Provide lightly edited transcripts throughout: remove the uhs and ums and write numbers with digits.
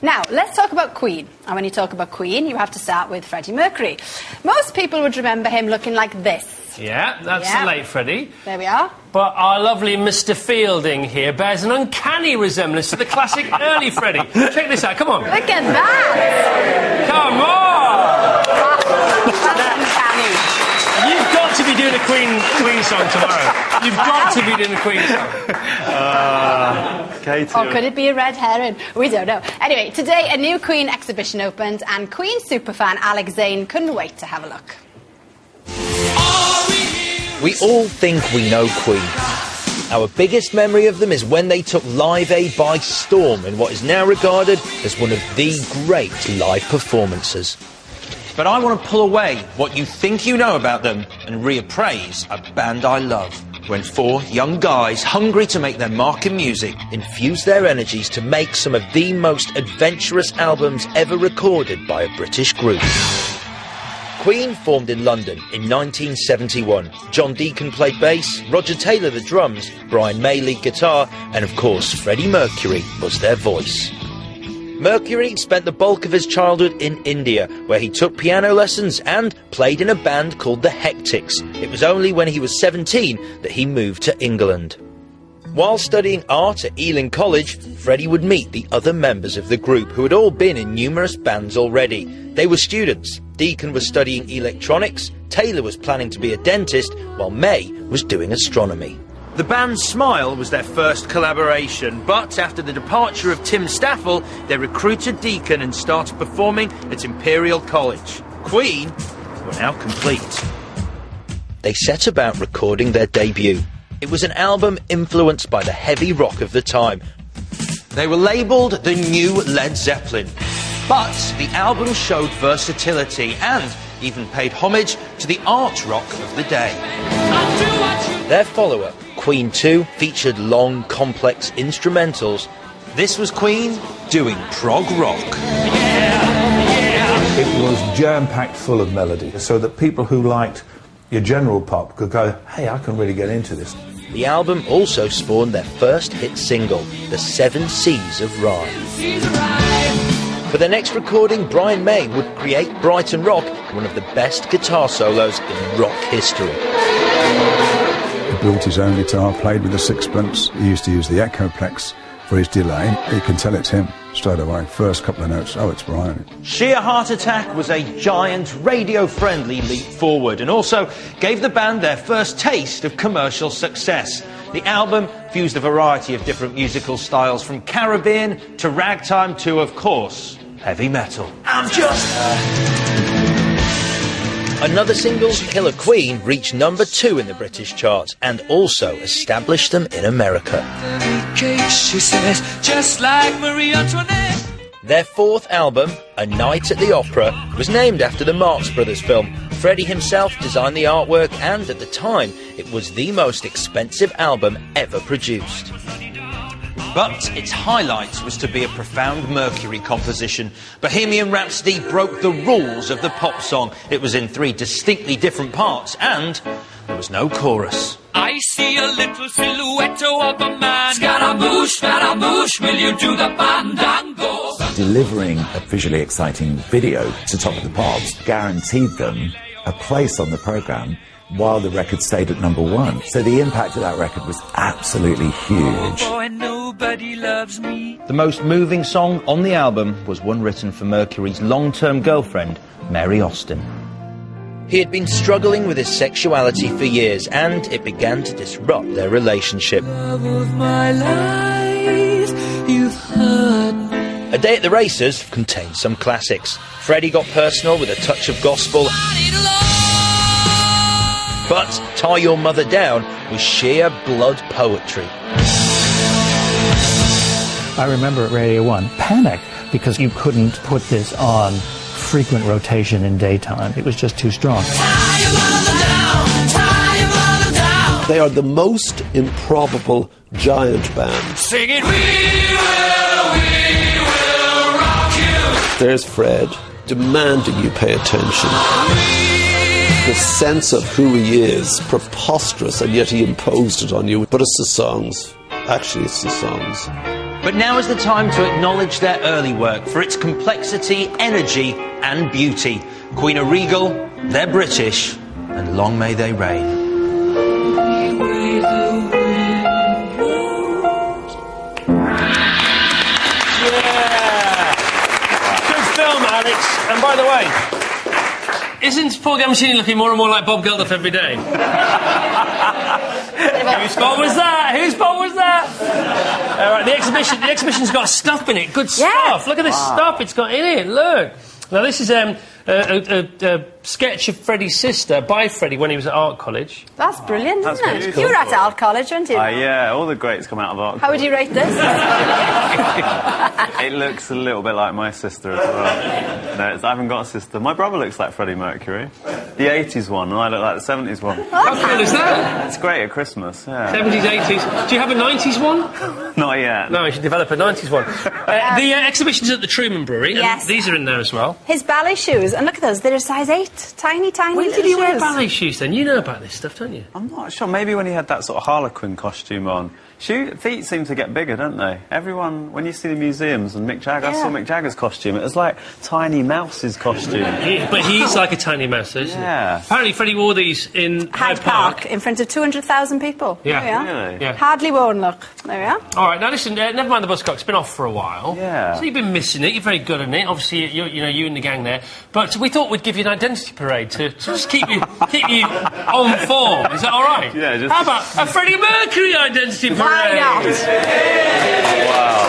Now, let's talk about Queen. And when you talk about Queen, you have to start with Freddie Mercury. Most people would remember him looking like this. Yeah, that's the late Freddie. There we are. But our lovely Mr. Fielding here bears an uncanny resemblance to the classic early Freddie. Check this out, come on. Look at that! Come on! That's uncanny. You've got to be doing a Queen song tomorrow. You've got to be doing a Queen song. Or could it be a red herring? We don't know. Anyway, today a new Queen exhibition opened and Queen superfan Alex Zane couldn't wait to have a look. We all think we know Queen. Our biggest memory of them is when they took Live Aid by storm in what is now regarded as one of the great live performances. But I want to pull away what you think you know about them and reappraise a band I love. When four young guys, hungry to make their mark in music, infused their energies to make some of the most adventurous albums ever recorded by a British group. Queen formed in London in 1971. John Deacon played bass, Roger Taylor the drums, Brian May lead guitar, and of course Freddie Mercury was their voice. Mercury spent the bulk of his childhood in India, where he took piano lessons and played in a band called the Hectics. It was only when he was 17 that he moved to England. While studying art at Ealing College, Freddie would meet the other members of the group who had all been in numerous bands already. They were students. Deacon was studying electronics, Taylor was planning to be a dentist, while May was doing astronomy. The band Smile was their first collaboration, but after the departure of Tim Staffel, they recruited Deacon and started performing at Imperial College. Queen were now complete. They set about recording their debut. It was an album influenced by the heavy rock of the time. They were labelled the New Led Zeppelin, but the album showed versatility and even paid homage to the art rock of the day. Their follow-up, Queen 2, featured long, complex instrumentals. This was Queen doing prog rock. It was jam-packed full of melody, so that people who liked your general pop could go, hey, I can really get into this. The album also spawned their first hit single, The 7 Seas of Rhyme. For their next recording, Brian May would create Brighton Rock, one of the best guitar solos in rock history. He built his own guitar, played with a sixpence. He used to use the Echoplex for his delay. You can tell it's him straight away. First couple of notes, oh, it's Brian. Sheer Heart Attack was a giant radio-friendly leap forward and also gave the band their first taste of commercial success. The album fused a variety of different musical styles, from Caribbean to ragtime to, of course, heavy metal. I'm just... Another single, Killer Queen, reached number 2 in the British charts and also established them in America. Their fourth album, A Night at the Opera, was named after the Marx Brothers film. Freddie himself designed the artwork and, at the time, it was the most expensive album ever produced. But its highlight was to be a profound Mercury composition. Bohemian Rhapsody broke the rules of the pop song. It was in 3 distinctly different parts, and there was no chorus. I see a little silhouette of a man. Scaramouche, will you do the fandango? Delivering a visually exciting video to Top of the Pops guaranteed them a place on the programme while the record stayed at number 1. So the impact of that record was absolutely huge. Oh, and nobody loves me. The most moving song on the album was one written for Mercury's long-term girlfriend, Mary Austin. He had been struggling with his sexuality for years, and it began to disrupt their relationship. Love of my life, you've hurt me. A Day at the Races contained some classics. Freddie got personal with a touch of gospel, but Tie Your Mother Down was sheer blood poetry. I remember at Radio 1, panic, because you couldn't put this on frequent rotation in daytime. It was just too strong. Tie your mother down, tie your mother down. They are the most improbable giant band. Singing, we will rock you. There's Fred, demanding you pay attention. The sense of who he is, preposterous, and yet he imposed it on you. But it's the songs. Actually, it's the songs. But now is the time to acknowledge their early work for its complexity, energy and beauty. Queen are regal, they're British, and long may they reign. Alex, and by the way, isn't Paul Gamashini looking more and more like Bob Geldof every day? Whose fault was that? Whose fault was that? All right, the exhibition's got stuff in it. Good stuff. Look at this stuff it's got in it. Look. Now this is a sketch of Freddie's sister by Freddie when he was at art college. That's brilliant, isn't it? Beautiful. You were at art college, weren't you? Yeah, all the greats come out of art. How would you rate this? It looks a little bit like my sister as well. No, I haven't got a sister. My brother looks like Freddie Mercury. The 80s one, and I look like the 70s one. How cool is that? It's great at Christmas, yeah. 70s, 80s. Do you have a 90s one? Not yet. No, you should develop a 90s one. The exhibition's at the Truman Brewery. Yes. And these are in there as well. His ballet shoes, and look at those, they're a size 8. Tiny, tiny When little did he wear shoes. ballet shoes then? You know about this stuff, don't you? I'm not sure. Maybe when he had that sort of Harlequin costume on. Feet seem to get bigger, don't they? Everyone, when you see the museums and Mick Jagger, I saw Mick Jagger's costume. It was like Tiny Mouse's costume. But he's like a tiny mouse, isn't he? Yeah. Apparently Freddie wore these in Hyde Park, in front of 200,000 people. Yeah. There we are. Really? Yeah. Hardly worn, look. There we are. All right, now listen, never mind the Buzzcock. It's been off for a while. Yeah. So you've been missing it. You're very good at it. Obviously, you and the gang there. But we thought we'd give you an identity parade to just keep you on form. Is that all right? Yeah, just... How about a Freddie Mercury identity parade? Why not? Wow.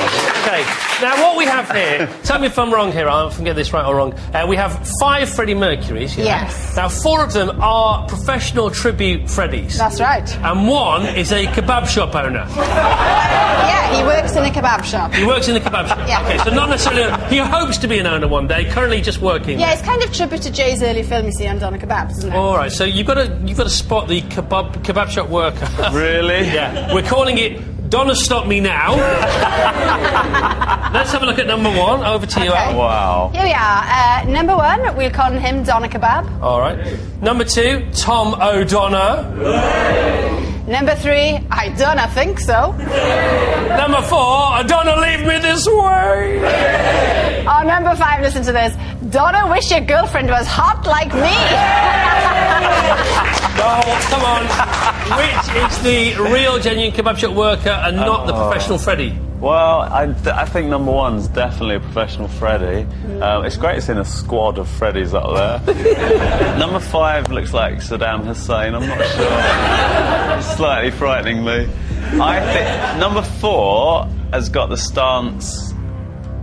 Okay, now what we have here, tell me if I'm wrong here, I'll get this right or wrong. We have 5 Freddie Mercurys. Yeah? Yes. Now 4 of them are professional tribute Freddies. That's right. And 1 is a kebab shop owner. Yeah, he works in a kebab shop. He works in a kebab shop. Yeah. Okay, so not necessarily. He hopes to be an owner one day. Currently, just working. Yeah, it's kind of tribute to Jay's early film you see on Doner Kebabs, isn't it? All right, so you've got to spot the kebab shop worker. Really? Yeah. We're calling it Donna Stop Me Now. Let's have a look at number 1. Over to you, Okay. Al. Wow. Here we are. Number 1, we'll call him Doner Kebab. All right. Number 2, Tom O'Donnell. Number 3, I don't think so. Number 4, Donna Leave Me This Way. Oh, number 5, listen to this. Donna wish your girlfriend was hot like me. No, come on. Which is the real, genuine kebab shop worker and not the professional Freddie? Well, I think number 1's definitely a professional Freddie. It's great seeing a squad of Freddies up there. Number 5 looks like Saddam Hussein, I'm not sure. It's slightly frightening me. I think number 4 has got the stance.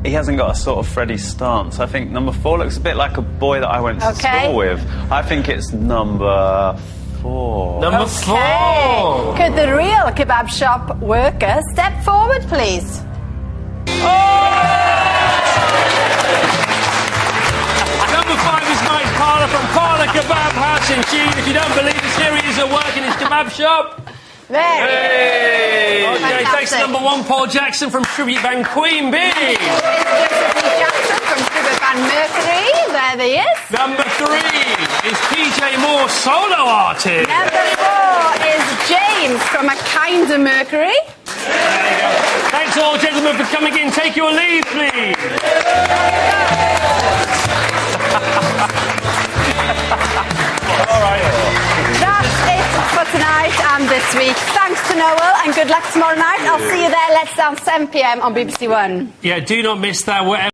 He hasn't got a sort of Freddie stance. I think number 4 looks a bit like a boy that I went to school with. I think it's number 4. Number 4. Could the real kebab shop worker step forward, please? Number 5 is Mike Parler from Parler Kebab House in Keene. If you don't believe us, here he is at work in his kebab shop. There. Hey! Okay, Fantastic. thanks to number 1, Paul Jackson from tribute band Queen Bee. Jackson from tribute band Mercury. There he is. Number 3 is PJ Moore, solo artist. Number 4 is James from A Kinder Mercury. Thanks all, gentlemen, for coming in. Take your leave, please. All right. That's it for tonight and this week. Thanks to Noel and good luck tomorrow night. I'll see you there. Let's Dance 7 p.m. on BBC One. Yeah, do not miss that. Whatever.